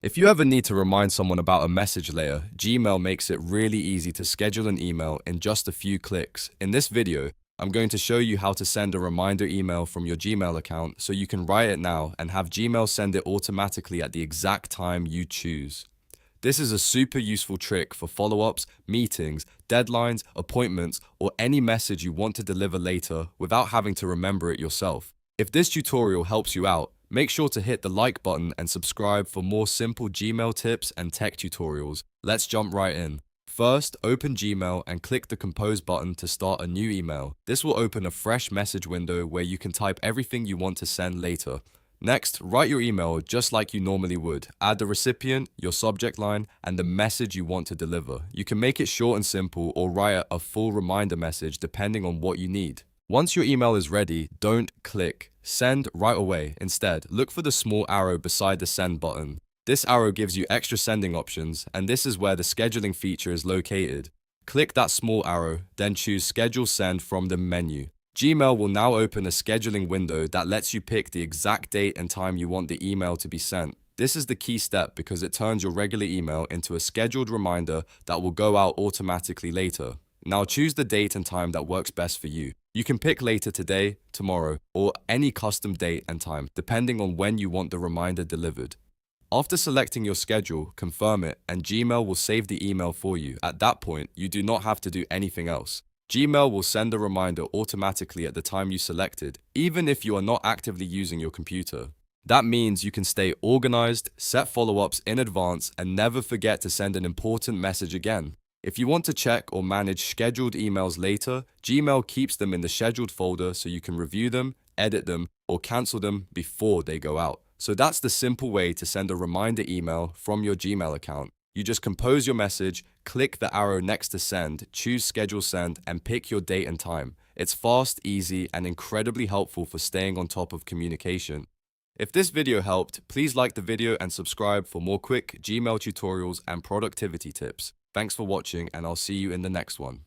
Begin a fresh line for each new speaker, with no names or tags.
If you ever need to remind someone about a message later, Gmail makes it really easy to schedule an email in just a few clicks. In this video, I'm going to show you how to send a reminder email from your Gmail account so you can write it now and have Gmail send it automatically at the exact time you choose. This is a super useful trick for follow-ups, meetings, deadlines, appointments, or any message you want to deliver later without having to remember it yourself. If this tutorial helps you out, make sure to hit the like button and subscribe for more simple Gmail tips and tech tutorials. Let's jump right in. First, open Gmail and click the Compose button to start a new email. This will open a fresh message window where you can type everything you want to send later. Next, write your email just like you normally would. Add the recipient, your subject line, and the message you want to deliver. You can make it short and simple or write a full reminder message depending on what you need. Once your email is ready, don't click send right away. Instead, look for the small arrow beside the send button. This arrow gives you extra sending options, and this is where the scheduling feature is located. Click that small arrow, then choose Schedule Send from the menu. Gmail will now open a scheduling window that lets you pick the exact date and time you want the email to be sent. This is the key step because it turns your regular email into a scheduled reminder that will go out automatically later. Now choose the date and time that works best for you. You can pick later today, tomorrow, or any custom date and time, depending on when you want the reminder delivered. After selecting your schedule, confirm it, and Gmail will save the email for you. At that point, you do not have to do anything else. Gmail will send a reminder automatically at the time you selected, even if you are not actively using your computer. That means you can stay organized, set follow-ups in advance, and never forget to send an important message again. If you want to check or manage scheduled emails later, Gmail keeps them in the scheduled folder so you can review them, edit them, or cancel them before they go out. So that's the simple way to send a reminder email from your Gmail account. You just compose your message, click the arrow next to send, choose schedule send, and pick your date and time. It's fast, easy, and incredibly helpful for staying on top of communication. If this video helped, please like the video and subscribe for more quick Gmail tutorials and productivity tips. Thanks for watching, and I'll see you in the next one.